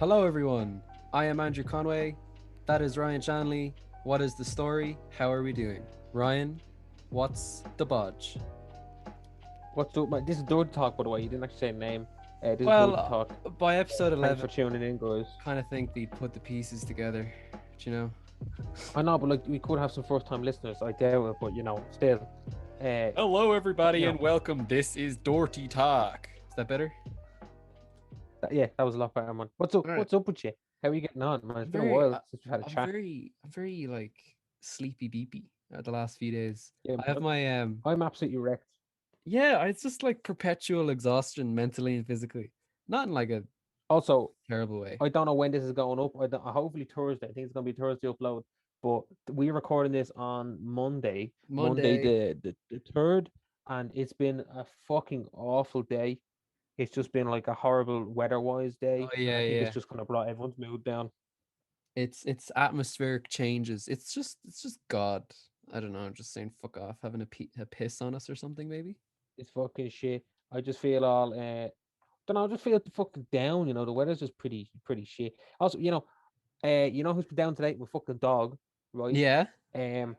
Hello, everyone. I am Andrew Conway. That is Ryan Shanley. What is the story? How are we doing? Ryan, what's the bodge? What's up, mate? This is Dorty Talk, by the way. You didn't actually say the name. This is Dorty Well, Talk. by episode Thanks 11, for tuning in, guys. kind of think we'd put the pieces together. Do you know? I know, but like we could have some first-time listeners. I doubt it, but still. Hello, everybody, You know. and welcome. This is Dorty Talk. Is that better? That was a lot better, man. What's up? All right. What's up with you? How are you getting on, man? It's been a Very, while since we've had a I'm chat. very like sleepy beepy the last few days. Yeah, I have my I'm absolutely wrecked. yeah, it's just like perpetual exhaustion mentally and physically. Not in like a Also, terrible way. I don't know when this is going up. Hopefully Thursday. I think it's gonna be Thursday upload. But we're recording this on Monday. Monday the 3rd, and it's been a fucking awful day. It's just been like a horrible weather-wise day, Oh and yeah, I think yeah. it's just gonna brought everyone's mood down. It's atmospheric changes. It's just God. I don't know. I'm just saying fuck off, having a piss on us or something maybe. It's fucking shit. I just feel all don't know, I just feel fucking down, the weather's just pretty shit. Also, who's been down today? My fucking dog, right? Yeah. Um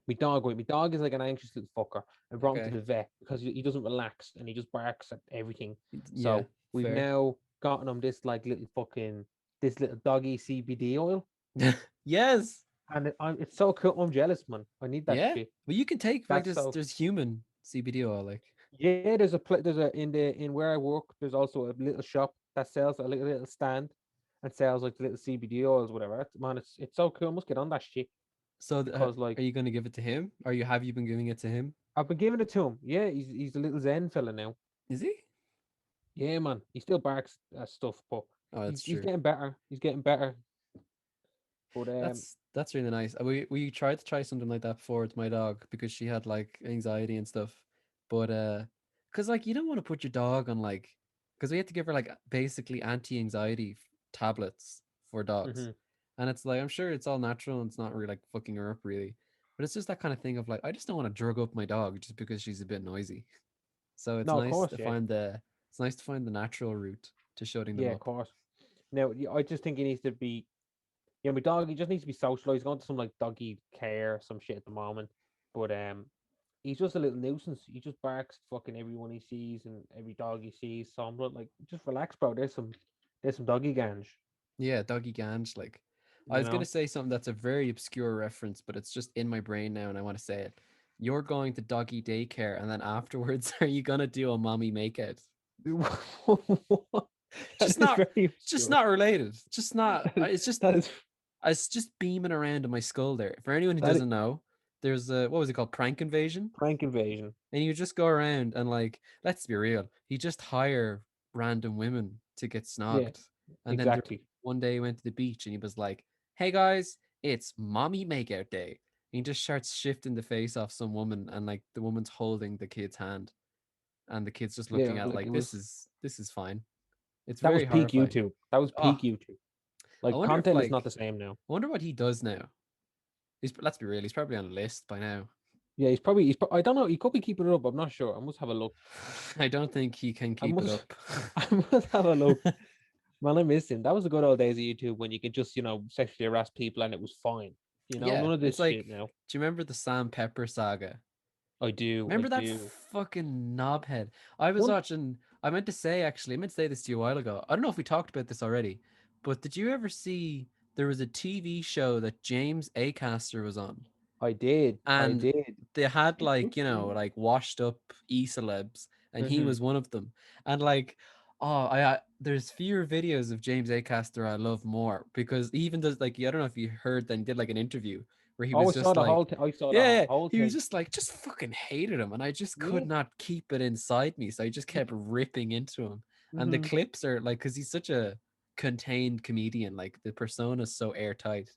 my dog is like an anxious little fucker. I brought him to Okay. the vet because he doesn't relax and he just barks at everything. Yeah. So we've Fair. now gotten him this little doggy CBD oil. Yes. And it's so cool. I'm jealous, man. I need that Yeah. shit. Well, you can take like That's so. there's human CBD oil like. Yeah, there's a in where I work. There's also a little shop that sells a little stand and sells like the little CBD oils, whatever. Man, it's so cool. I must get on that shit So because are like you going to give it to him? Have you been giving it to him? I've been giving it to him. Yeah, he's a little Zen fella now. Is he? Yeah, man. He still barks at stuff, but Oh, that's he's true. getting better. He's getting better. But That's really nice. We tried to try something like that before with my dog because she had like anxiety and stuff. But cuz like you don't want to put your dog on like cuz we had to give her like basically anti-anxiety tablets for dogs. mhm. And it's like I'm sure it's all natural and it's not really like fucking her up really. But it's just that kind of thing of like I just don't want to drug up my dog just because she's a bit noisy. So No, of course, yeah, it's nice to find the natural route to shutting them yeah, of up. course. Now, I just think he needs to be. Yeah, my dog, he just needs to be socialized. He's going to some like doggy care, some shit at the moment. But he's just a little nuisance. He just barks at fucking everyone he sees and every dog he sees. So I'm like, just relax, bro. There's some doggy ganj, Yeah, Doggy Ganj. Like, I you was gonna know. say something that's a very obscure reference, but it's just in my brain now, and I want to say it. You're going to doggy daycare, and then afterwards, are you gonna do a mommy makeout? That Just is not, very just obscure. not related. Just not. That is It's just, that is it's just beaming around in my skull there. For anyone who that is doesn't know, there's a what was it called, prank invasion, prank invasion. and you just go around and like, let's be real, you just hire random women to get Yeah, snogged, and then exactly. one day he went to the beach and he was like, "Hey guys, it's mommy makeout day." And he just starts shifting the face off some woman, and like the woman's holding the kid's hand, and the kid's just Yeah, looking at it like like this is fine. It's that was very peak horrifying. YouTube. That was Oh, peak YouTube. I Like wonder if content is not like the same now. I wonder what he does now. Let's be real, he's probably on a list by now. Yeah, I don't know. He could be keeping it up. I'm not sure. I must have a look. I don't think he can I keep it must. up. I must have a look. Man, I miss him. That was the good old days of YouTube when you could just, sexually harass people and it was fine. Yeah, None of it's this like, shit now. do you remember the Sam Pepper saga? I do. I Remember that do. fucking knobhead? I was One. watching. I meant to say this to you a while ago. I don't know if we talked about this already, but did you ever see there was a TV show that James Acaster was on, I did. I and did. they had like like washed up e-celebs, and he Mm-hmm. was one of them. And like, oh, there's fewer videos of James Acaster I love more because he even does like I don't know if you heard that he did like an interview where he Oh, was I saw just the like, whole thing. I saw the yeah, whole he was thing. just like just fucking hated him, and I just could Yeah. not keep it inside me, so I just kept ripping into him. And the Mm-hmm. clips are like because he's such a contained comedian, like the persona is so airtight.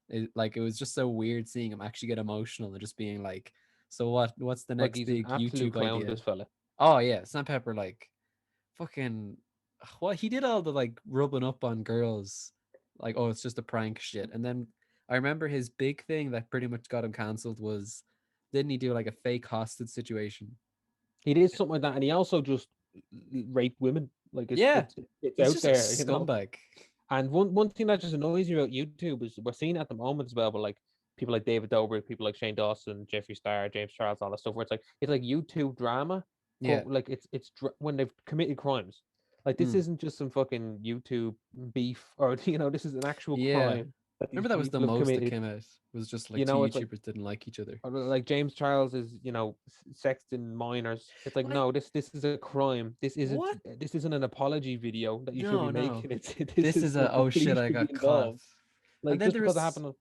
It was just so weird seeing him actually get emotional and just being like, "So what? What's the Like next he's an big absolute YouTube clown, idea?" this fella. Oh yeah, Sandpepper like fucking. Well, he did all the like rubbing up on girls, like oh it's just a prank shit, and then I remember his big thing that pretty much got him cancelled was didn't he do like a fake hostage situation? He did something like that, and he also just raped women. Like Yeah, it's he's out just a there. scumbag. And one thing that just annoys me about YouTube is we're seeing it at the moment as well, but like people like David Dobrik, people like Shane Dawson, Jeffree Star, James Charles, all that stuff, where it's like YouTube drama Yeah. for like when they've committed crimes. Like this Mm. isn't just some fucking YouTube beef, or this is an actual Yeah. crime that these Remember that was the people have most that committed. came out. Was just like two It's like YouTubers didn't like each other. like James Charles is sexting minors. It's like, Like no, this is a crime. what? This isn't an apology video that you should be No, no. making. This This is is the a oh shit, police I should be got caught. involved. And Like then just there because it was, happened.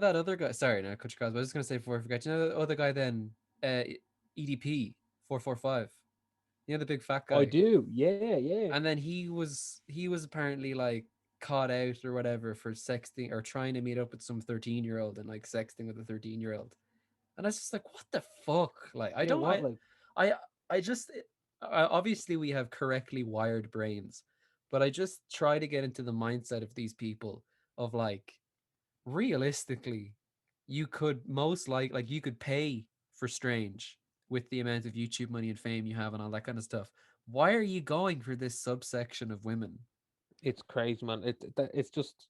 that other guy. Sorry, no, cut you across. But I was just gonna say before I forget. You know the other guy then, EDP 445. You know the big fat I guy. do. Yeah, yeah, And then he was apparently like caught out or whatever for sexting or trying to meet up with some 13-year-old and like sexting with a 13-year-old. And I was just like, what the fuck? Like, I yeah. don't, What like I, I just, obviously we have correctly wired brains, but I just try to get into the mindset of these people of like, realistically, you could most like you could pay for Strange with the amount of YouTube money and fame you have and all that kind of stuff. Why are you going for this subsection of women? it's crazy, man. It's just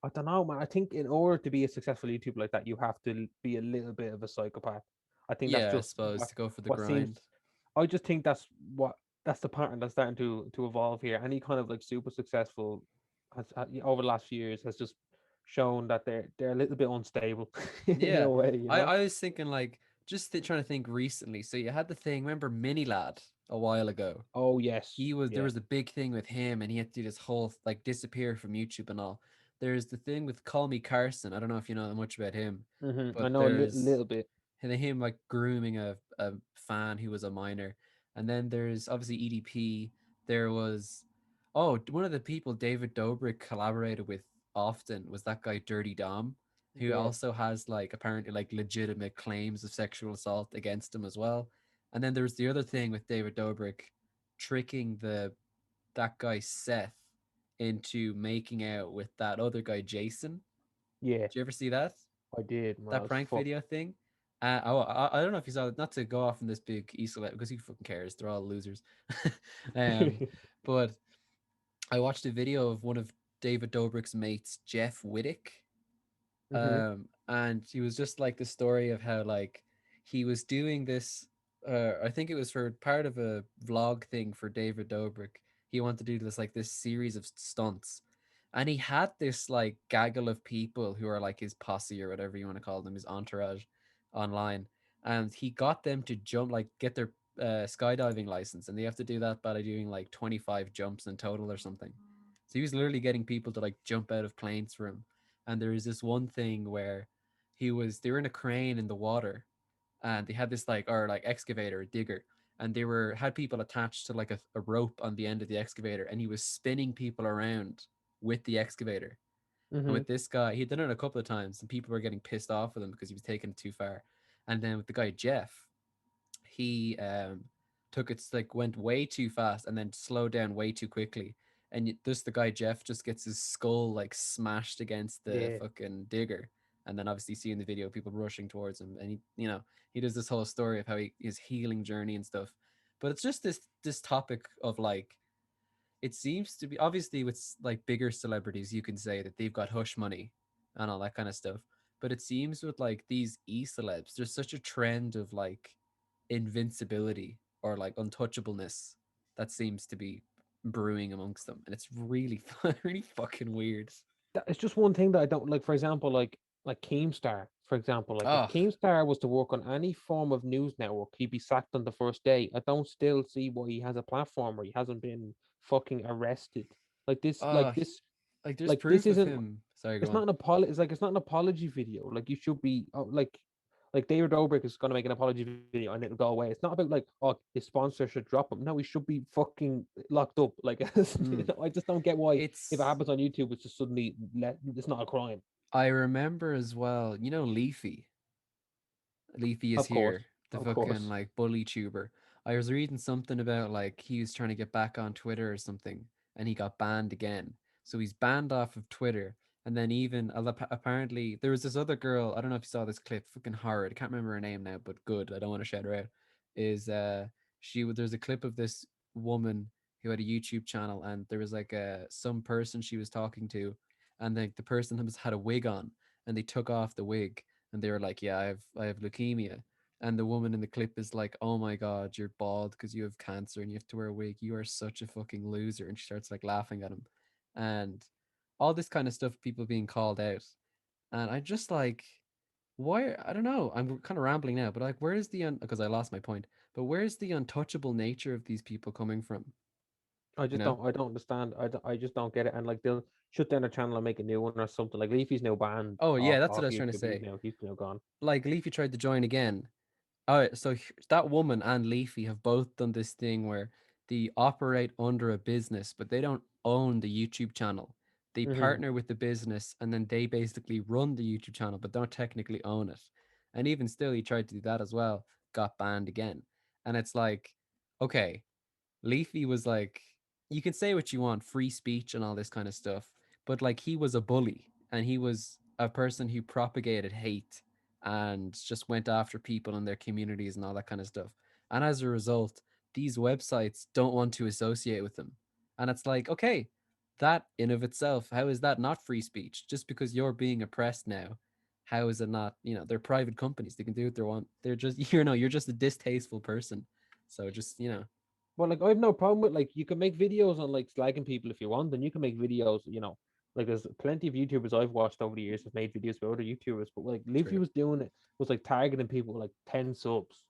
I don't know, man. I think in order to be a successful YouTuber like that, you have to be a little bit of a psychopath. I think that's Yeah, I just suppose to go for the what seems. grind. I just think that's the pattern that's starting to evolve here. Any kind of like super successful over the last few years has just shown that they're a little bit unstable in Yeah, a way, I was thinking like just trying to think recently. So you had the thing. Remember Mini Lad a while ago? Oh yes, There yeah. was a big thing with him, and he had to do this whole like disappear from YouTube and all. There's the thing with Call Me Carson. I don't know if you know much about him, I but know a there's little bit. him like grooming a fan who was a minor, and then there's obviously EDP. There was one of the people David Dobrik collaborated with often was that guy Dirty Dom, who Yeah. also has like apparently like legitimate claims of sexual assault against him as well. And then there's the other thing with David Dobrik tricking that guy Seth into making out with that other guy Jason. Yeah, Did you ever see that? I did, man. I That was prank fucked. video thing? I don't know if you saw it, not to go off on this big Easter egg because who fucking cares? They're all losers. um, but I watched a video of one of David Dobrik's mates, Jeff Wittick, hmm and he was just like the story of how like he was doing this. I think it was for part of a vlog thing for David Dobrik. He wanted to do this series of stunts, and he had this like gaggle of people who are like his posse or whatever you want to call them, his entourage, online, and he got them to jump like get their skydiving license, and they have to do that by doing like 25 jumps in total or something. So he was literally getting people to like jump out of planes for him. And there is this one thing where they were in a crane in the water, and they had this like excavator, a digger, and they were had people attached to like a rope on the end of the excavator, and he was spinning people around with the excavator. And hmm with this guy, he'd done it a couple of times, and people were getting pissed off with him because he was taking it too far. And then with the guy Jeff, he took it like went way too fast and then slowed down way too quickly. And just the guy Jeff just gets his skull like smashed against the Yeah. fucking digger. And then obviously see in the video people rushing towards him, and he does this whole story of how his healing journey and stuff. But it's just this topic of like it seems to be obviously with like bigger celebrities you can say that they've got hush money and all that kind of stuff, but it seems with like these e-celebs there's such a trend of like invincibility or like untouchableness that seems to be brewing amongst them, and it's really really fucking weird. It's just one thing that I don't like. For example, like Keemstar, for example, like if Oh, Keemstar was to work on any form of news network, he'd be sacked on the first day. I don't still see why he has a platform where he hasn't been fucking arrested. Like this, oh, like this, like there's like this proof of isn't. him. Sorry, go It's on. not an apology. It's not an apology video. Like you should be like David Dobrik is gonna make an apology video and it'll go away. It's not about like, oh, his sponsor should drop him. No, he should be fucking locked up. Like Mm. I just don't get why if it It's happens on YouTube, it's just suddenly it's not a crime. I remember as well, Leafy is Of course, here, the of fucking course. like bully tuber. I was reading something about like he was trying to get back on Twitter or something, and he got banned again. So he's banned off of Twitter. And then even apparently there was this other girl. I don't know if you saw this clip. Fucking horrid. I can't remember her name now, but good. I don't want to shout her out. Is there's a clip of this woman. who had a YouTube channel, and there was like some person she was talking to, and the person had a wig on, and they took off the wig, and they were like, "Yeah, I have leukemia." And the woman in the clip is like, "Oh my god, you're bald because you have cancer and you have to wear a wig. You are such a fucking loser." And she starts like laughing at him, and all this kind of stuff, people being called out, and I just like, why? I don't know. I'm kind of rambling now, but like, where's because I lost my point. But where's the untouchable nature of these people coming from? I You just know? don't understand. I just don't get it. And like they'll shut down a channel and make a new one or something. Like Leafy's now banned Oh yeah, that's what off I was trying to YouTube. say. He's now gone. Like Leafy tried to join again. Oh, so that woman and Leafy have both done this thing where they operate under a business, but they don't own the YouTube channel. They Hmm. partner with the business, and then they basically run the YouTube channel, but don't technically own it. And even still, he tried to do that as well, got banned again. And it's like, okay, Leafy was like, you can say what you want, free speech and all this kind of stuff, but like he was a bully and he was a person who propagated hate and just went after people in their communities and all that kind of stuff. And as a result, these websites don't want to associate with them. And it's like, okay, that in of itself, how is that not free speech? Just because you're being oppressed now, how is it not? They're private companies. They can do what they want. They're just, you're just a distasteful person. So just. Well, like I have no problem with like you can make videos on like slagging people if you want, and you can make videos. Like there's plenty of YouTubers I've watched over the years have made videos about other YouTubers, but like Leafy True. was doing it was like targeting people with like 10 subs,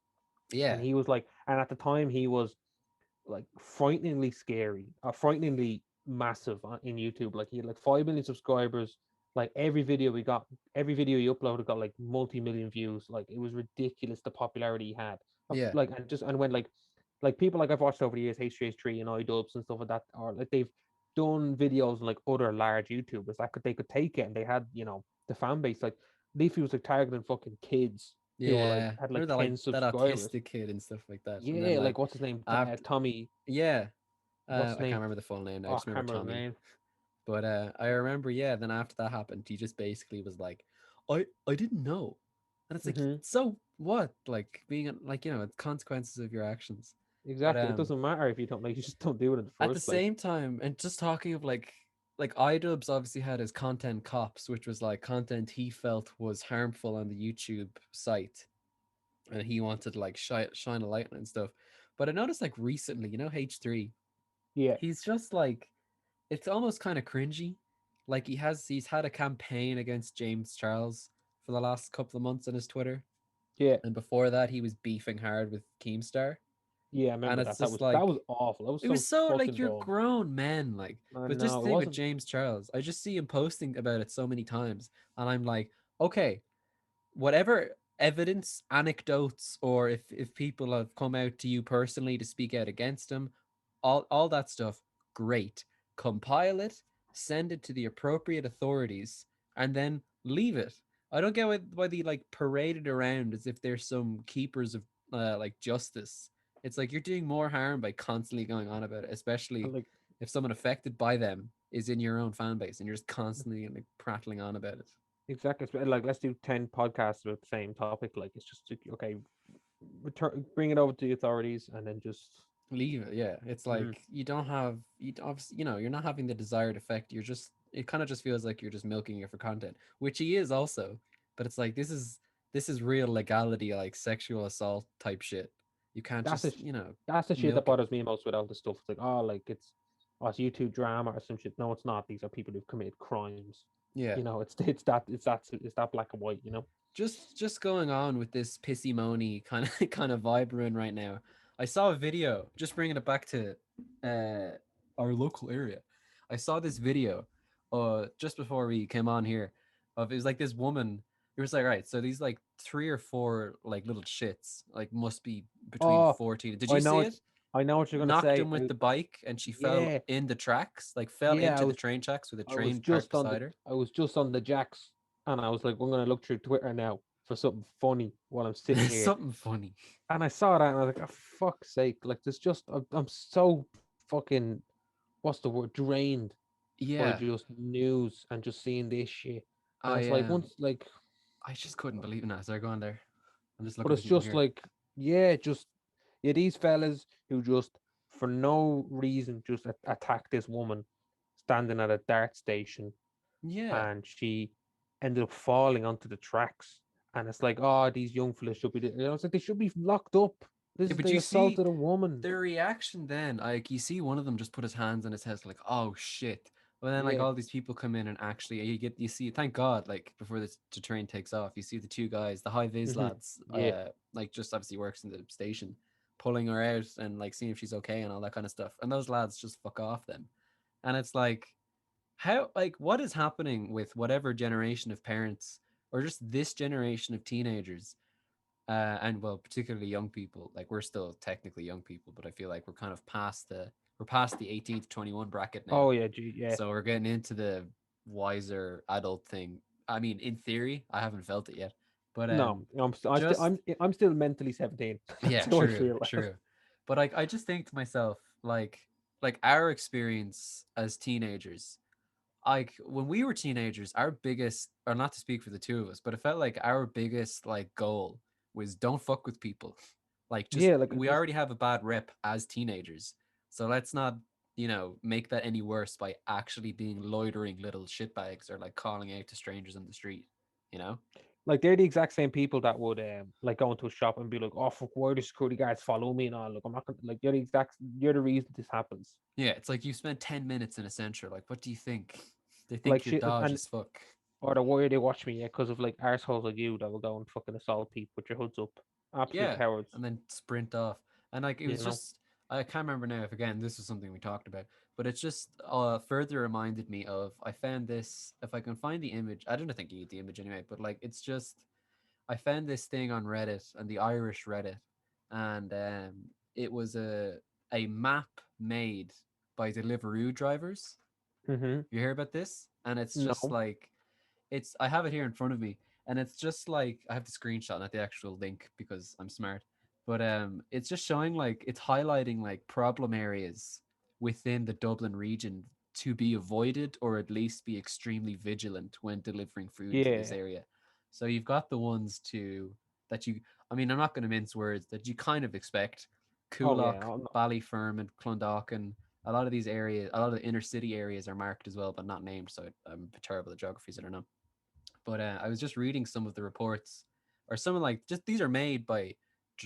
and Yeah. he was like, and at the time he was like frighteningly scary, frighteningly massive in YouTube. Like he had like 5 million subscribers. Like every video he uploaded got like multi-million views. Like it was ridiculous the popularity he had. Yeah. Like and when like people like I've watched over the years, H3H3 and iDubbbz and stuff like that, or like they've done videos on like other large YouTubers that they could take it and they had the fan base. Like Leafy was like targeting fucking kids who were like Yeah. had like Remember that, like 10 that subscribers. autistic kid and stuff like that. And then Yeah, like like what's his name? after Tommy. yeah. What's his I can't name? remember the full name now. I Oh, I just remember can't remember his Tommy. name. But I remember, yeah, then after that happened, he just basically was like, I didn't know. And it's like, Hmm. so what? Like being like, it's consequences of your actions. But Exactly. It doesn't matter if you don't like. You just don't do it in the at the first place. same time, and just talking of like iDubbbz obviously had his content cops, which was like content he felt was harmful on the YouTube site, and he wanted to like shine a light on it and stuff. But I noticed like recently, H3, Yeah. he's just like, it's almost kind of cringy. Like he's had a campaign against James Charles for the last couple of months on his Twitter, Yeah. and before that he was beefing hard with Keemstar. Yeah. I And remember it's that. That just was that like, was awful. That was it was so so like, fucking you're dumb. grown men, like. I But just know the it thing with wasn't. James Charles, I just see him posting about it so many times, and I'm like, okay, whatever evidence, anecdotes, or if people have come out to you personally to speak out against him, all that stuff, great. Compile it, send it to the appropriate authorities, and then leave it. I don't get why they like parade it around as if they're some keepers of like justice. It's like you're doing more harm by constantly going on about it, And especially like if someone affected by them is in your own fan base and you're just constantly like prattling on about it. exactly. Like let's do 10 podcasts about the same topic. Like it's just like, okay. Bring it over to the authorities, and then just. Leave it. Yeah, it's Mm, like you obviously, you're not having the desired effect. It kind of just feels like you're just milking it for content, which he is also. But it's like this is real legality, like sexual assault type shit. You can't that's the just that's the shit that milk it. bothers me most with all this stuff. It's like, oh, like it's YouTube drama or some shit. No, it's not. These are people who've committed crimes. Yeah, It's that black and white. just going on with this pissy moany kind of kind of vibe we're in right now. I saw a video, just bringing it back to uh our local area. I saw this video just before we came on here, of it was like this woman. It was like, right, so these like three or four like little shits, like must be between Oh, 14. Did I you know see what it? I know what you're gonna Knocked say. him with the bike, and she fell Yeah, in the tracks, like fell yeah. into the train tracks with a I was train parked just on the beside her. I was just on the jacks, and I was like, I'm gonna look through Twitter now for something funny while I'm sitting here, Something funny. and I saw that, and I was like, oh, fuck's sake! Like, there's just I'm so fucking what's the word drained by Yeah, just news and just seeing this shit, and it's I like once like, I just couldn't believe it. Now, sorry, go on there. I'm just but looking it's at something just here. like, yeah, just yeah, these fellas who just for no reason just attack this woman standing at a dart station, Yeah. and she ended up falling onto the tracks. And it's like, oh, these young fellas should be, it's like they should be locked up. This Yeah, is but they you see assaulted a woman. their reaction then, like you see one of them just put his hands on his head, like, oh shit. But then like Yeah. all these people come in and actually you see, thank God, like before the train takes off, you see the two guys, the high vis Hmm. lads, Yeah. like just obviously works in the station, pulling her out and like seeing if she's okay and all that kind of stuff. And those lads just fuck off then. And it's like, how, like, what is happening with whatever generation of parents or just this generation of teenagers, and well, particularly young people. Like we're still technically young people, but I feel like we're kind of past the 18 to 21 bracket now. Oh yeah, yeah. So we're getting into the wiser adult thing. I mean, in theory, I haven't felt it yet, but No, just I'm still mentally 17. That's yeah, how I true, feel. true. But I just think to myself, like our experience as teenagers, like when we were teenagers, our biggest, or not to speak for the two of us, but it felt like our biggest like goal was don't fuck with people. Like just Yeah, like we just already have a bad rep as teenagers. So let's not, make that any worse by actually being loitering little shitbags or like calling out to strangers on the street, you know? like they're the exact same people that would like go into a shop and be like, "Oh fuck, why the security guards follow me?" And all. Look, I'm not gonna like you're the reason this happens. Yeah, it's like you spent 10 minutes in a centre. Like, what do you think? They Like think you're shit, dodge and as fuck. or the why they watch me? Yeah, because of like arseholes like you that will go and fucking assault people with your hoods up. Absolute Yeah, cowards. and then sprint off. And like it You was know. just I can't remember now if again this was something we talked about, but it's just further reminded me of I found this if I can find the image. I don't think you need the image anyway, but like it's just I found this thing on Reddit and the Irish Reddit, and it was a map made by Deliveroo drivers. Mm-hmm. You hear about this? And it's just No. like it's I have it here in front of me, and it's just like I have the screenshot, not the actual link because I'm smart. But it's just showing like it's highlighting like problem areas within the Dublin region to be avoided or at least be extremely vigilant when delivering food to this Yeah. area. So you've got the ones to that you I mean I'm not going to mince words that you kind of expect. Oh yeah. Coolock, Oh, no. Ballyfermot, Clondalkin, a lot of these areas, a lot of the inner city areas are marked as well, but not named. So I'm terrible at geography, so I don't know. But I was just reading some of the reports, or some of like just these are made by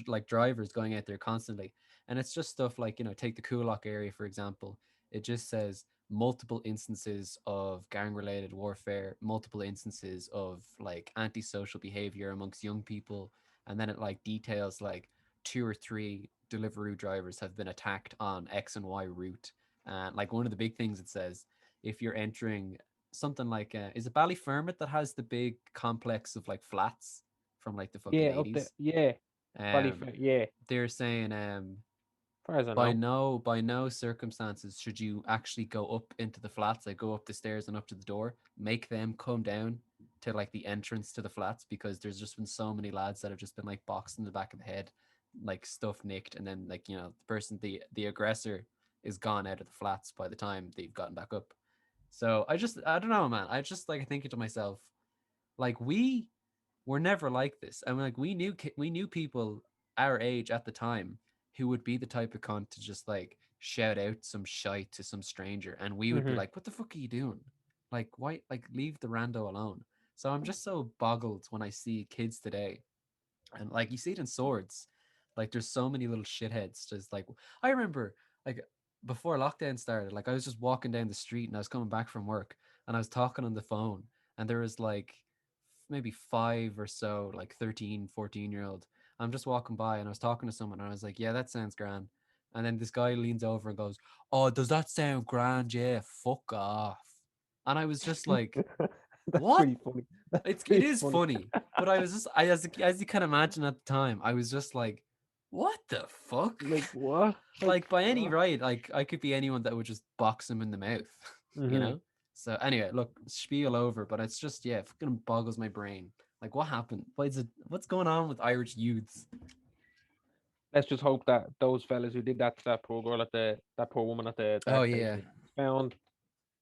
like drivers going out there constantly, and it's just stuff like take the Coolock area for example. It just says multiple instances of gang-related warfare, multiple instances of like antisocial behavior amongst young people, and then it like details like two or three Deliveroo drivers have been attacked on X and Y route. And like one of the big things it says, if you're entering something like is it Ballyfermot that has the big complex of like flats from like the fucking Yeah, up there. 80s? Yeah. Um Yeah. they're saying Far as I by know. no circumstances should you actually go up into the flats, like go up the stairs and up to the door. Make them come down to like the entrance to the flats because there's just been so many lads that have just been like boxed in the back of the head, like stuff nicked, and then like the person the aggressor is gone out of the flats by the time they've gotten back up. So I don't know, man. I just like thinking to myself, like we were never like this, and like we knew people our age at the time who would be the type of cunt to just like shout out some shite to some stranger, and we would be Mm-hmm. like, "What the fuck are you doing? Like, why? Like, leave the rando alone." So I'm just so boggled when I see kids today, and like you see it in swords, like there's so many little shitheads. Just like I remember, like before lockdown started, like I was just walking down the street and I was coming back from work and I was talking on the phone, and there was like maybe five or so, like 13, 14 year old. I'm just walking by and I was talking to someone and I was like, yeah, that sounds grand. And then this guy leans over and goes, oh, does that sound grand? Yeah, fuck off. And I was just like, That's what? pretty funny. That's It pretty is funny. funny, but I was just I as you can imagine at the time, I was just like, what the fuck? Like what? Like Like by any what? right, like I could be anyone that would just box him in the mouth, you Mm-hmm. know? So anyway, look, spiel over, but it's just yeah, it fucking boggles my brain. Like what happened? What's going on with Irish youths? Let's just hope that those fellas who did that to that poor girl at that poor woman at the Oh dart yeah. station found,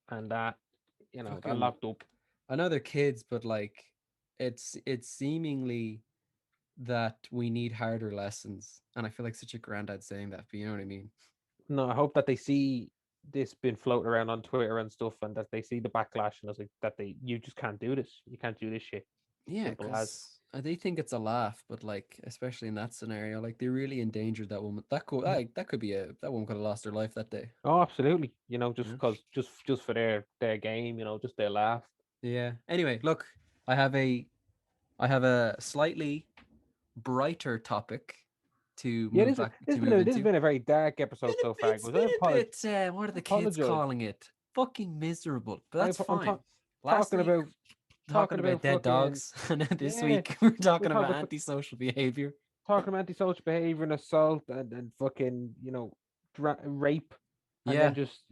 and that they're Fucking locked up. I know they're kids, but like it's seemingly that we need harder lessons. And I feel like such a granddad saying that, but you know what I mean? No, I hope that they see this been floating around on Twitter and stuff, and that they see the backlash, and it's like that you just can't do this. You can't do this shit. Yeah, Simple as. because they think it's a laugh, but like, especially in that scenario, like they really endangered that woman. That could be that woman could have lost her life that day. Oh, absolutely. Just Yeah. because, just for their game, just their laugh. Yeah. Anyway, look, I have a I have a slightly brighter topic Yeah, to move this has into. been a very dark episode so far, It's guys. been a bit what are I the kids apologize. calling it? Fucking miserable. But I, that's I'm fine. Last talking week about talking about dead fucking, dogs, and then this yeah. week we're We're talking about talking antisocial behavior. talking about antisocial behavior and assault and fucking rape, and then Yeah. just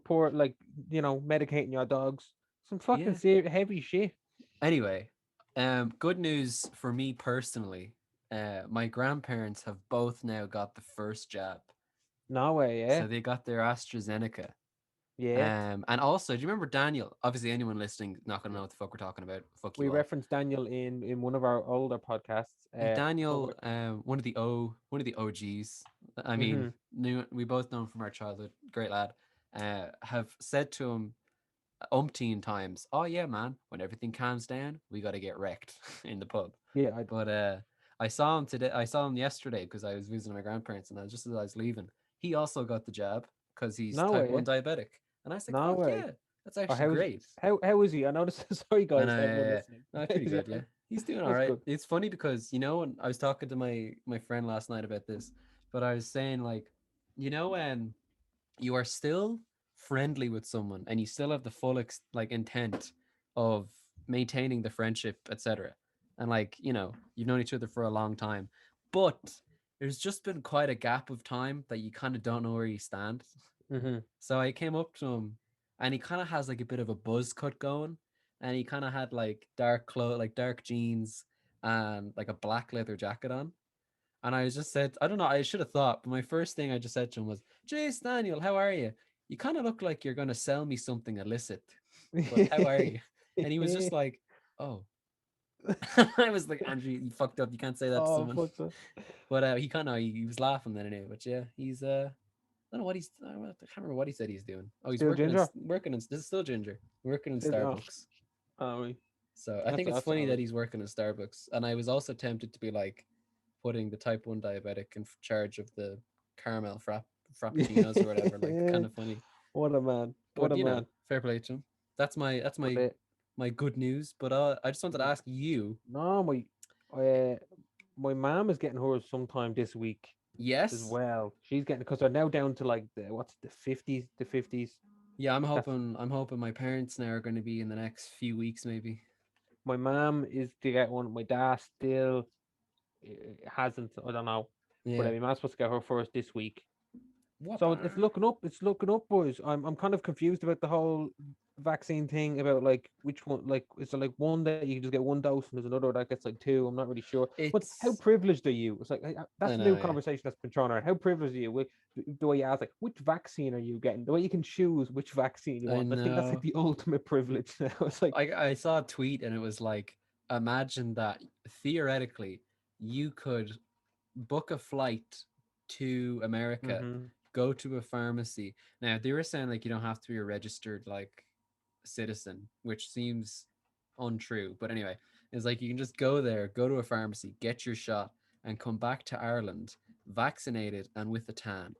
pour like medicating your dogs. Some fucking Yeah. heavy shit. Anyway, good news for me personally. My grandparents have both now got the first jab. No way, yeah, So they got their AstraZeneca. yeah. And also, do you remember Daniel? Obviously, anyone listening not gonna know what the fuck we're talking about. Fuck We you all. referenced Daniel in one of our older podcasts. Talk Daniel, about, one of the OGs. I mean, mm-hmm. we both know him from our childhood. Great lad. Have said to him umpteen times, "Oh yeah, man. When everything calms down, we got to get wrecked in the pub." Yeah, But I saw him today. I saw him yesterday because I was visiting my grandparents, and just as I was leaving, he also got the jab because he's no type way, one diabetic, and I was like, no "Fuck way. yeah, that's Or actually great." how is he? I know this is sorry And guys, everyone listening. pretty good, yeah. He's doing all That's right. good. It's funny because when I was talking to my friend last night about this, but I was saying like, when you are still friendly with someone and you still have the full intent of maintaining the friendship, etc. And like, you've known each other for a long time, but there's just been quite a gap of time that you kind of don't know where you stand. Mm-hmm. So I came up to him, and he kind of has like a bit of a buzz cut going, and he kind of had like dark clothes, like dark jeans, and like a black leather jacket on. And I just said, I don't know, I should have thought, but my first thing I just said to him was, "Jace Daniel, how are you? You kind of look like you're gonna sell me something illicit, but how are you?" And he was just like, "Oh." I was like, "Andrew, you fucked up. You can't say that to Oh, someone." fuck that. But he was laughing then anyway. But yeah, he's I don't know what I can't remember what he said he's doing. Oh, he's Still ginger. working in this is still Ginger working in Still, oh, Starbucks. right. So I think it's That's funny all that right. he's working in Starbucks. And I was also tempted to be like putting the type one diabetic in charge of the caramel frappuccinos or whatever. Like kind of funny. What a man. What But a man. fair play to him. That's But my good news. But I just wanted to m- ask you. no, uh, my mom is getting hers sometime this week as Yes. well. She's getting because they're now down to like the 50s. Yeah, That's I'm hoping my parents now are going to be in the next few weeks maybe. my mom is to get one. My dad still hasn't. I don't know, but Yeah. my mom's supposed to get her first this week. What? So it's looking up. It's looking up, boys. I'm kind of confused about the whole vaccine thing about like which one. Like is there like one that you can just get one dose and there's another that gets like two? I'm not really sure. But how It's privileged are you? It's like that's I the know, new yeah. conversation that's been thrown around. How privileged are you? The way you ask like which vaccine are you getting? The way you can choose which vaccine you I want. I think that's like know. the ultimate privilege now. It's like I saw a tweet and it was like, imagine that theoretically you could book a flight to America, mm-hmm, go to a pharmacy. Now they were saying like you don't have to be a registered like citizen, which seems untrue. But anyway, it's like you can just go there, go to a pharmacy, get your shot, and come back to Ireland vaccinated and with a tan.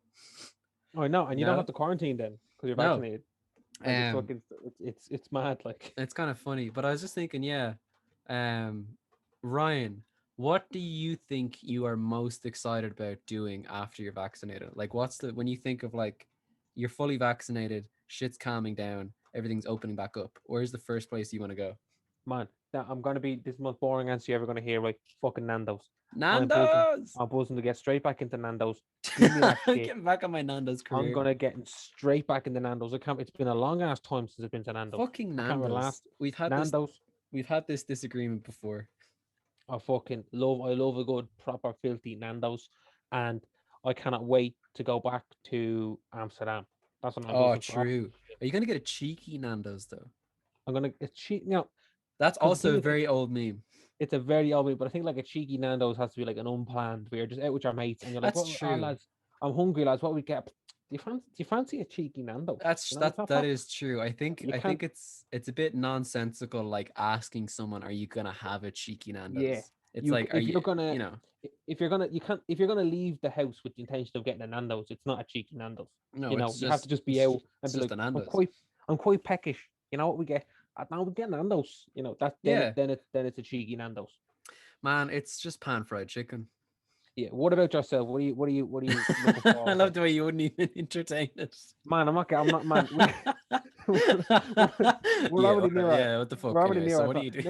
I know, and You you don't know? have to quarantine then because you're No. vaccinated. Like it's Um fucking it's mad. Like It's kind of funny, but I was just thinking, yeah, um, Ryan, what do you think you are most excited about doing after you're vaccinated? Like, when you think of like you're fully vaccinated, shit's calming down, everything's opening back up. Where's the first place you want to go? man, that I'm gonna be this is the most boring answer you're ever gonna hear. Like fucking Nando's. I'm buzzing. Nando's. I'm buzzing to get straight back into Nando's. Give me that shit. Getting back on my Nando's I'm career. gonna get straight back into Nando's. I can't. It's been a long ass time since I've been to Nando's. Fucking I can't remember Nando's. last Nando's. We've had this disagreement before. I fucking love. I love a good proper filthy Nando's, and I cannot wait to go back to Amsterdam. That's what I'm Oh, buzzing for. true. Are you gonna get a cheeky Nando's though? I'm gonna it's cheap. You know, That's because the also thing a is, very old meme. it's a very old way, but I think like a cheeky Nando's has to be like an unplanned. We're just out with our mates, and you're like, That's "What, ah, true. lads? I'm hungry, lads. What we get? you fancy a cheeky Nando's? That's You know, it's not that that is true. you I can't. think it's a bit nonsensical, like asking someone, "Are you gonna have a cheeky Yeah, Nando's?" It's like, "Are if you?" you're gonna You know, if you're gonna you can't if you're gonna leave the house with the intention of getting a Nando's, it's not a cheeky Nando's. no, You know, you have to just be out and it's be just like, a Nando's. I'm quite peckish. You know what we get? Now we get Nando's. You know that Yeah, then it's a cheeky Nando's. man, it's just pan fried chicken. Yeah. What about yourself? What are you looking I forward to? love the way you wouldn't even entertain it. Man, I'm not man. We're, we're Yeah, already all near right, our yeah. What the we're fuck? already Anyway, near so our what do you do?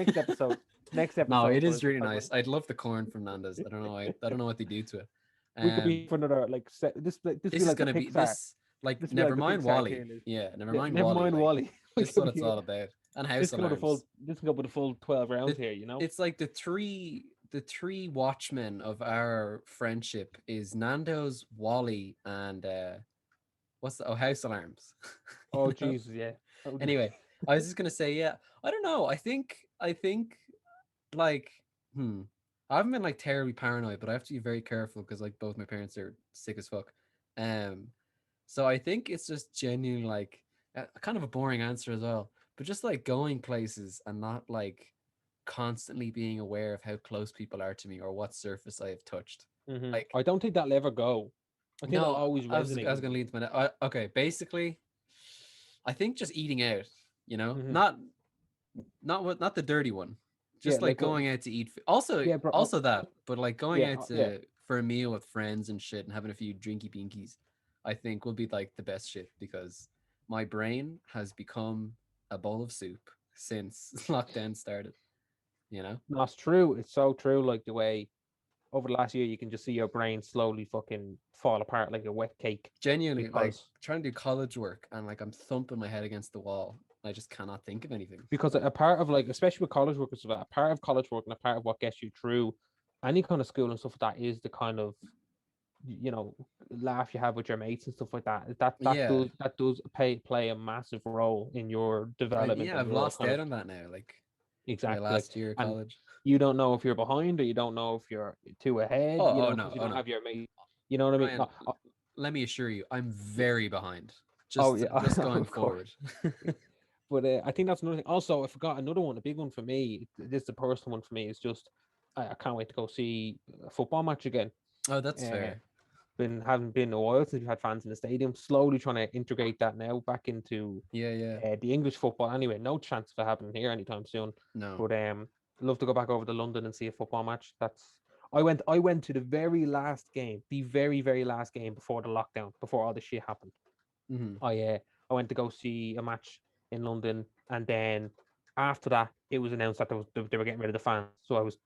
next No, episode. it We're is gonna really talk about nice. I'd love the corn from Nando's. I don't know. I don't know what they do to it. we could be Um, for another like this this be is like the gonna be Pixar. this like This be never like the mind Pixar Wally. tier list. Yeah, never Yeah, mind never Wally. mind Like Wally. We this is could what be it's here. all about. And house alarms. This can go with the full 12 rounds The, here, you know? it's like the three watchmen of our friendship is Nando's, Wally, and what's the house alarms. Oh You know? Jesus, yeah. Oh, Anyway, I was just gonna say, yeah, I don't know. I think like hmm. I haven't been like terribly paranoid, but I have to be very careful because like both my parents are sick as fuck. Um so I think it's just genuinely like kind of a boring answer as well, but just like going places and not like constantly being aware of how close people are to me or what surface I have touched. Like I don't think that'll ever go. I think that'll no, always I resonate was with gonna you. lead to my okay. Basically, I think just eating out. You know, Hmm not the dirty one. Yeah, Just like like going out to eat. Also, yeah, bro. also that, but like going Yeah, out yeah. to for a meal with friends and shit and having a few drinky binkies, I think would be like the best shit because my brain has become a bowl of soup since lockdown started. You know, No, it's true. It's so true. Like the way over the last year, you can just see your brain slowly fucking fall apart like a wet cake genuinely, like because trying to do college work and like I'm thumping my head against the wall. I just cannot think of anything. a part of like, especially with college work and stuff, a part of college work and a part of what gets you through any kind of school and stuff like that is the kind of you know laugh you have with your mates and stuff like that. Yeah, That does play a massive role in your development yeah, and I've your lost kind of out on that now. Like my exactly like last year of and college. you don't know if you're behind or you don't know if you're too ahead, you Oh, know, because no, you oh don't no, have your mate. You know what I mean? Ryan. Let me assure you, I'm very behind. Oh Just yeah, just going of course. forward. But I think that's another thing. Also, I forgot another one. A big one for me. This is the personal one for me. Is just I can't wait to go see a football match again. Oh, that's Uh, fair. been haven't been a while since we had fans in the stadium. Slowly trying to integrate that now back into Yeah, yeah. the English football. Anyway, no chance of it happening here anytime soon. No. But love to go back over to London and see a football match. I went to the very last game, the very last game before the lockdown, before all the shit happened. Hmm. I went to go see a match in London, and then after that, it was announced that they were getting rid of the fans. So I was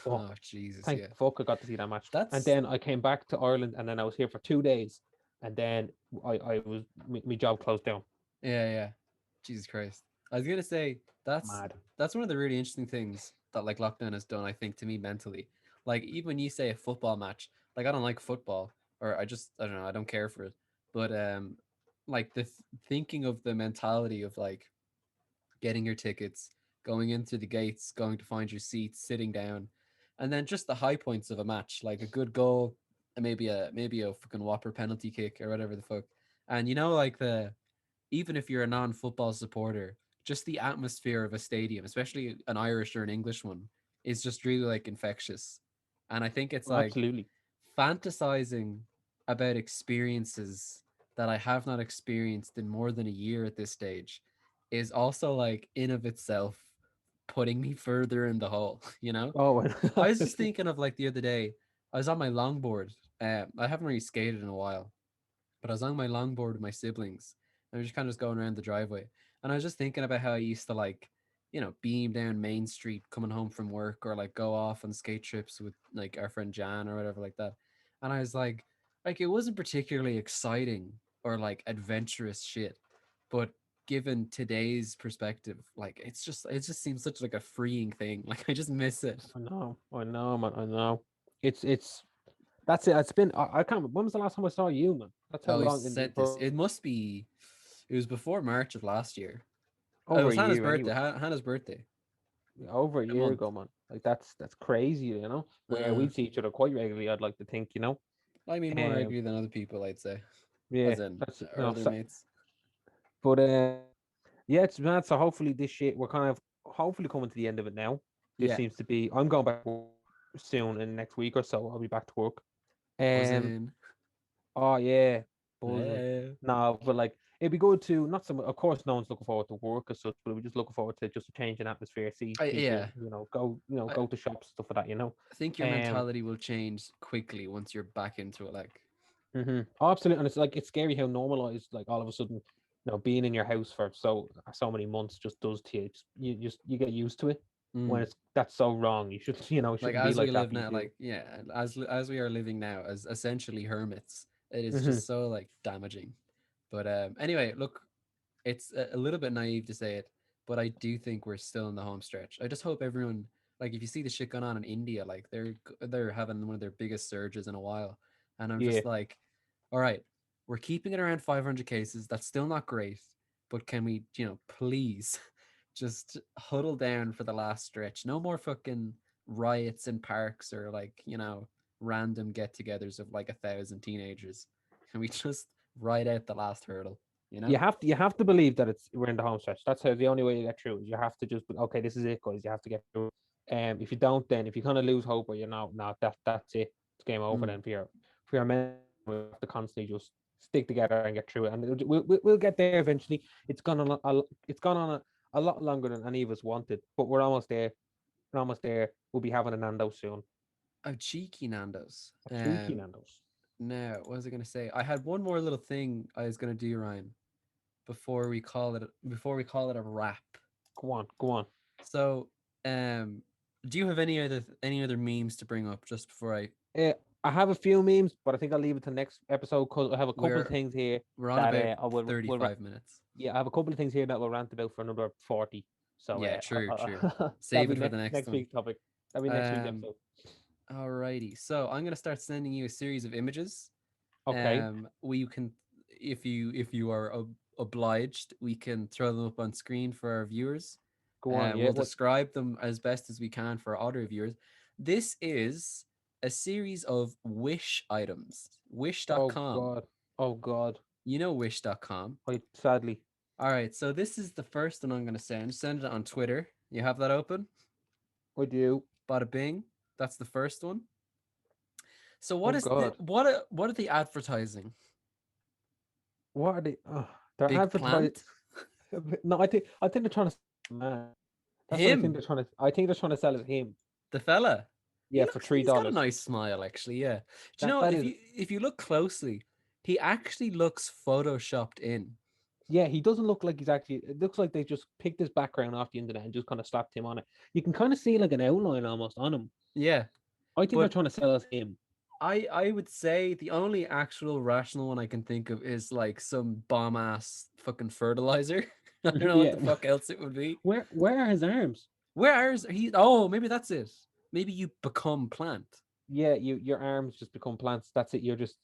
Oh, Jesus, thank yeah. fuck I got to see that match. And That's then I came back to Ireland, and then I was here for 2 days, and then I was my job closed down. yeah, yeah. Jesus Christ. I was gonna say Mad. that's one of the really interesting things that like lockdown has done, I think, to me mentally. Like even when you say a football match, like I don't like football, or I don't know, I don't care for it. But like thinking of the mentality of like getting your tickets, going in through the gates, going to find your seats, sitting down, and then just the high points of a match, like a good goal, and maybe a fucking whopper penalty kick or whatever the fuck. And you know, like the even if you're a non-football supporter, just the atmosphere of a stadium, especially an Irish or an English one, is just really like infectious. And I think it's like Absolutely. fantasizing about experiences that I have not experienced in more than a year at this stage is also like in of itself putting me further in the hole, you know? Oh, I was just thinking of like the other day, I was on my longboard. I haven't really skated in a while, but I was on my longboard with my siblings and we were just kind of just going around the driveway. And I was just thinking about how I used to like, beam down Main Street coming home from work or like go off on skate trips with like our friend Jan or whatever like that. And I was like it wasn't particularly exciting or like adventurous shit, but given today's perspective, like it just seems such like a freeing thing. Like I just miss it. I know, man. I know. It's that's it. It's been I can't. When was the last time I saw you, man? That's how Oh, he long said this. for It must be. It was before March of last year. It over was a Hannah's year birthday. anyway. Hannah's birthday. Over a A year month. ago, man. Like that's crazy, you know. Where Uh, we see each other quite regularly, I'd like to think, you know. I mean, more Um, regularly than other people, I'd say. Yeah, as in that's our other mates. but yeah, it's mad. So hopefully this shit, we're kind of hopefully coming to the end of it now. This Yeah, seems to be. I'm going back to work soon in the next week or so. I'll be back to work. Um. buzzing. Oh yeah, buzzing. Yeah. No, but like it'd be good to not so. Of course, no one's looking forward to work as such, but we're just looking forward to just a change in atmosphere. See Yeah. people, go, I, go to shops, stuff like that. I think your Um. mentality will change quickly once you're back into it. Like, Oh, absolutely, and it's like it's scary how normalized like all of a sudden, being in your house for so many months just does to you. You get used to it when mm, it's that's so wrong. You should it like shouldn't be as we like that, live but you now, do. like yeah, as we are living now as essentially hermits, it is Hmm. just so like damaging. But anyway, look, it's a little bit naive to say it, but I do think we're still in the home stretch. I just hope everyone, like, if you see the shit going on in India, like they're having one of their biggest surges in a while, and I'm Yeah, just like, all right, we're keeping it around 500 cases. That's still not great, but can we, please, just huddle down for the last stretch? No more fucking riots in parks or like random get-togethers of like 1,000 teenagers. Can we just ride out the last hurdle? You know? you have to believe that we're in the home stretch. That's how the only way you get through is you have to just okay, this is it, guys. You have to get through. If you don't, then if you kind of lose hope or that's it. It's game over Mm. then for your men. We have to constantly just stick together and get through it, and we'll get there eventually. It's gone on a lot longer than any of us wanted, but we're almost there. We're almost there. We'll be having a Nando's soon. Oh, cheeky Nando's. A cheeky Nando's. Now, what was I gonna say? I had one more little thing I was gonna do, Ryan, before we call it a wrap. Go on, go on. So, um, do you have any other memes to bring up just before Uh, I have a few memes, but I think I'll leave it to next episode because I have a couple of we're things here we're on that about I will 35 minutes? yeah, I have a couple of things here that we'll rant about for another 40. So Yeah, true, true. that'll Save be it for the next next one. week's topic. That'll be next week's Um, episode. alrighty. So I'm gonna start sending you a series of images. Okay, We can, if you are obliged, we can throw them up on screen for our viewers. go on. Yeah, We'll what? describe them as best as we can for our audio viewers. This is a series of Wish items. Oh Wish.com. God, oh God. You know Wish.com. I sadly All right, so this is the first one I'm going to send. Send it on Twitter. You have that open? I do. Bada bing. That's the first one. So Oh what is the God, what are the advertising? what are they? They're Big advertising. plant? No, I think they're trying to. Man, that's what I think Him, they're trying to. I think they're trying to sell it him. the fella. Yeah, for three He's got a dollars. nice smile actually, yeah. Do you That know that if is you look closely, he actually looks photoshopped in. Yeah, he doesn't look like he's actually. It looks like they just picked his background off the internet and just kind of slapped him on it. You can kind of see like an outline almost on him. Yeah. I think they're But trying to sell us him. I would say the only actual rational one I can think of is like some bomb ass fucking fertilizer. I don't know what Yeah, the fuck else it would be. where are his arms? Where is he? Oh, maybe that's it. Maybe you become plant. Yeah, your arms just become plants. That's it. You're just.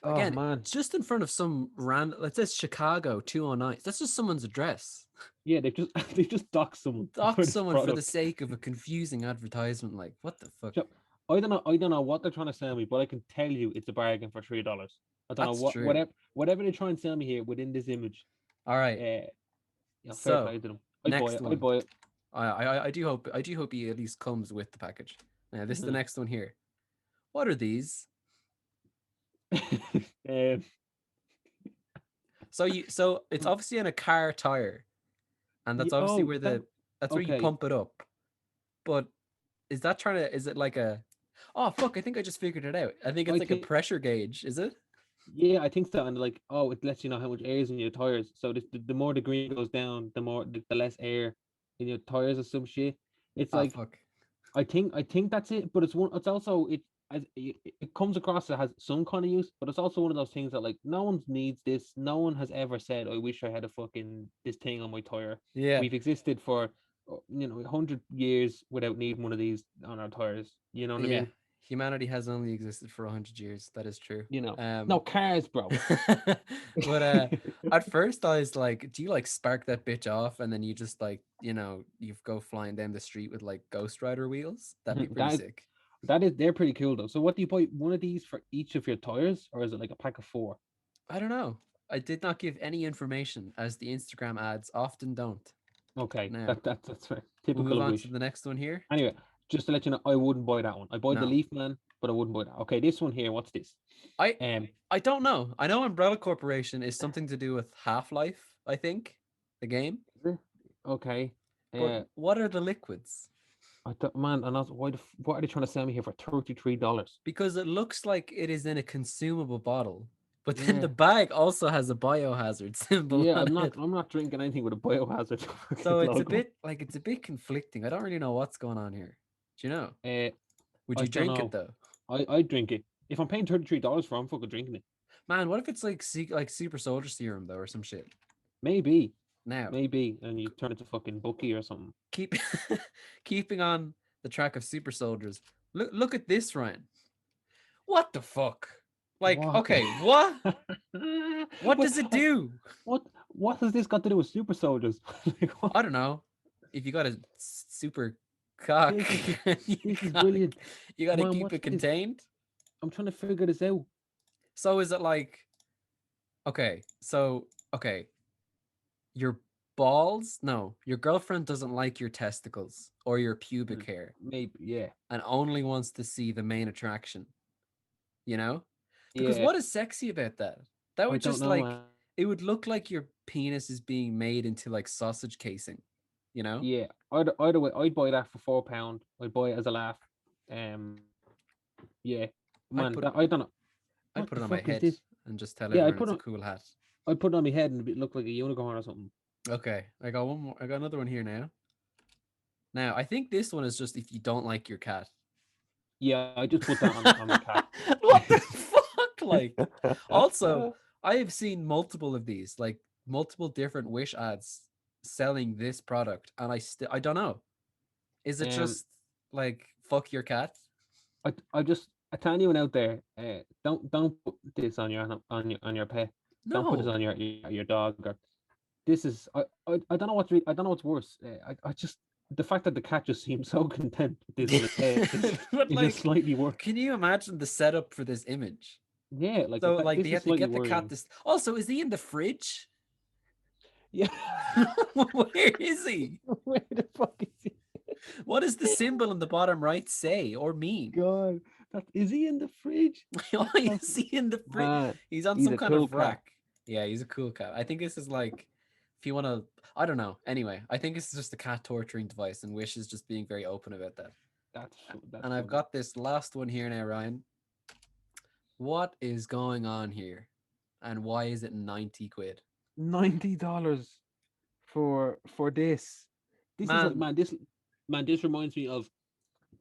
Oh Again, man. just in front of some random, it says Chicago 209. That's just someone's address. Yeah, they just they just dock someone Dock for this someone for the product. sake of a confusing advertisement. Like, what the fuck? So, I don't know what they're trying to sell me, but I can tell you it's a bargain for $3. I don't know That's true. whatever they try and sell me here within this image. All right. Fair So, play to them. I'd buy next it. I'd one. buy it. I do hope he at least comes with the package. Now, this is the Mhm. next one here. What are these? um, So it's obviously in a car tire, and that's obviously oh, where that that's where you okay. pump it up. But is it like a, oh fuck, I think I just figured it out. I think it's I like a think pressure gauge, is it? yeah, I think so. And like, oh, it lets you know how much air is in your tires. So the more the green goes down, the less air in your tires or some shit. It's Ah like fuck. I think that's it. But it's also it comes across it has some kind of use, but it's also one of those things that like no one needs this. No one has ever said, I wish I had a fucking this thing on my tire. Yeah. We've existed for 100 years without needing one of these on our tires. You know what I Yeah. mean? Humanity has only existed for 100 years. That is true. No cars, bro. But at first I was like, do you like spark that bitch off and then you just like, you go flying down the street with like Ghost Rider wheels? That'd be pretty that sick. That is, they're pretty cool though. So what do you buy? One of these for each of your tires, or is it like a pack of four? I don't know. I did not give any information, as the Instagram ads often don't. Okay, Now, that's right. we'll Typical move of on to Wish. the next one here. Anyway, just to let you know, I wouldn't buy that one. I buy the No. Leaf Man, but I wouldn't buy that. Okay, this one here. What's this? I Um, I don't know. I know Umbrella Corporation is something to do with Half-Life, I think, the game. is it? Okay. But Uh, what are the liquids? I thought, man, and also, what are they trying to sell me here for $33? Because it looks like it is in a consumable bottle, but then Yeah, the bag also has a biohazard symbol yeah. on I'm not, it. I'm not drinking anything with a biohazard fucking So logo. it's a bit conflicting. I don't really know what's going on here. Do you know? Uh, Would I you don't drink it know. though? I drink it. If I'm paying $33 for, it, I'm fucking drinking it. Man, what if it's like like super soldier serum though or some shit? Maybe, Now, maybe, and you turn it to fucking Bucky or something. keep keeping on the track of super soldiers. Look at this, Ryan. What the fuck? Like, What? okay, what? What Wait, does it do? what has this got to do with super soldiers? Like, what? I don't know. If you got a super cock, This is you this is gotta brilliant. you gotta Man, keep what's it this? contained. I'm trying to figure this out. So is it like okay, your balls? No, your girlfriend doesn't like your testicles or your pubic hair Maybe, yeah. and only wants to see the main attraction, you know? Because Yeah, what is sexy about that? That I would don't just know, like man. it would look like your penis is being made into like sausage casing, you know? Yeah, either way, I'd buy that for £4. I'd buy it as a laugh. Um, yeah, I'd man, put that I don't know I'd what put the it on my fuck is head this. and just tell Yeah, everyone it's a cool hat. I put it on my head and it looked like a unicorn or something. Okay, I got one more. I got another one here now. Now, I think this one is just if you don't like your cat. Yeah, I just put that on my cat. What the fuck? Like, also, I have seen multiple of these, like multiple different Wish ads selling this product, and I don't know. Is it um, just like fuck your cat? I tell anyone out there, don't put this on your pet. Don't put this No. on your dog. Or this is I don't know I don't know what's worse. I just the fact that the cat just seems so content with this on its head But is just like, slightly worse. can you imagine the setup for this image? Yeah, like So like they this is have to slightly get the cat worrying. this. Also, is he in the fridge? Yeah. Where is he? Where the fuck is he? What does the symbol in the bottom right say or mean? God, is he in the fridge? Why That's is he in the fridge? man. He's on He's some a kind cool of cat. rack. Yeah, he's a cool cat. I think this is like, if you want to, I don't know. Anyway, I think it's just a cat torturing device, and Wish is just being very open about that. That's And I've funny. got this last one here now, Ryan. What is going on here? And why is it 90 quid? $90 for this. This is like Man, man. This reminds me of.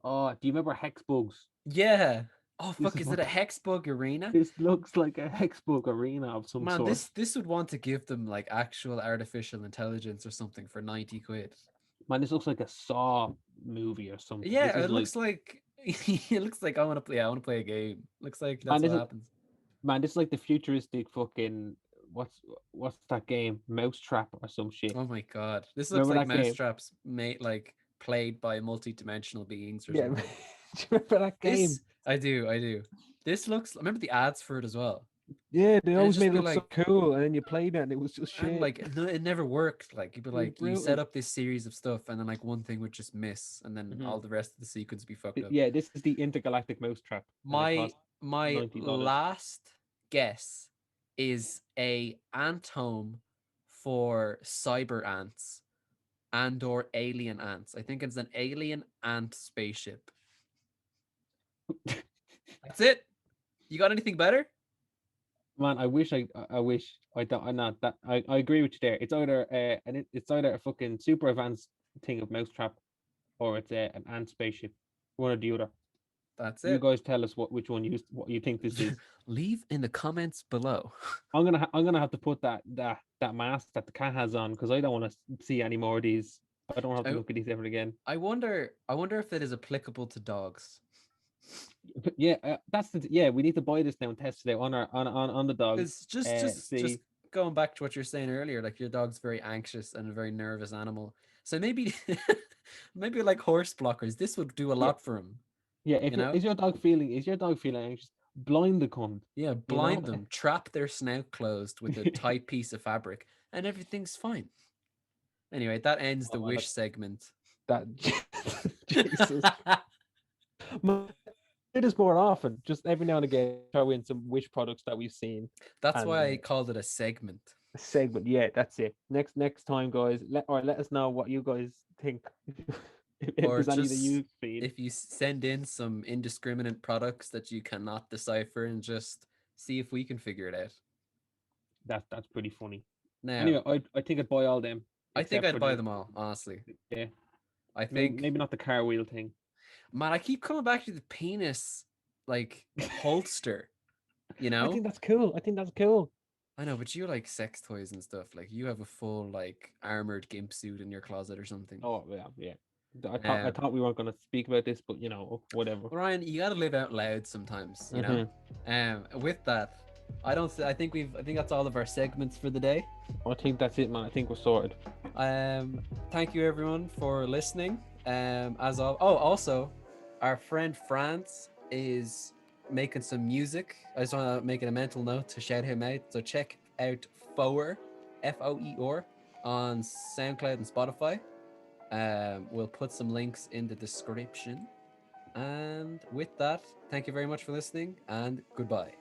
Oh, do you remember hex bugs? yeah. Oh This fuck, is is it what a Hexbug arena? this looks like, a hex bug arena of some Man, sort. this would want to give them like actual artificial intelligence or something for 90 quid. Man, this looks like a Saw movie or something. This Yeah, is it like looks like it looks like I want to play. I want to play a game. Looks like man, that's what happens. this is like the futuristic fucking what's that game? Mousetrap or some shit. Oh my god, this looks Remember like that game? Mousetraps made like played by multi-dimensional beings or Yeah. something. Do you remember that game? This I do. This looks. Remember the ads for it as well, Yeah, they and it always just made it be look so like, cool, and then you played it, and it was just and shit. like no, it never worked. Like you'd be It was like, you set brutal. up this series of stuff, and then like one thing would just miss, and then Hmm. all the rest of the sequence would be fucked up. Yeah, this is the intergalactic mousetrap, and it My cost my $90. last guess is a ant home for cyber ants and or alien ants. I think it's an alien ant spaceship. That's it. You got anything better? Man, I wish I don't. I'm not that. I agree with you there. It's either it's either a fucking super advanced thing of mousetrap, or it's an ant spaceship, one or the other. That's You it. guys tell us what you think this is. Leave in the comments below. I'm gonna have to put that mask that the cat has on, because I don't want to see any more of these. I don't have to I, look at these ever again. I wonder if it is applicable to dogs. But yeah, yeah. We need to buy this now and test it out on on the dog. Because just See, going back to what you're saying earlier, like your dog's very anxious and a very nervous animal. So maybe maybe like horse blockers, this would do a yeah, lot for him, yeah. you know? Is your dog feeling anxious? Blind the cunt. Yeah, You know? blind them, trap their snout closed with a tight piece of fabric, and everything's fine. Anyway, that ends the Oh, man, wish segment. that Jesus. Man, do this more often. Just every now and again, throw in some Wish products that we've seen. That's And why I called it a segment. a segment. Yeah, that's it. Next time, guys. Let us know what you guys think. if Or there's any that just you've seen. if you send in some indiscriminate products that you cannot decipher and just see if we can figure it out. That's pretty funny. Now, Anyway, I think I'd buy all them I think except I'd for buy the them all, honestly. yeah. I Maybe think, maybe not the car wheel thing. man, I keep coming back to the penis like holster, you I know? think that's cool. I think that's cool. I know, but you like sex toys and stuff. Like you have a full like armored gimp suit in your closet or something. Oh yeah, yeah. I Um, thought we weren't gonna speak about this, but you know, whatever. Ryan, you gotta live out loud sometimes, you know? Hmm. With that, I think that's all of our segments for the day. I think that's it, man. I think we're sorted. Thank you everyone for listening. Also, our friend France is making some music. I just want to make it a mental note to shout him out. So check out Foer, Foer, on SoundCloud and Spotify. We'll put some links in the description. And with that, thank you very much for listening, and goodbye.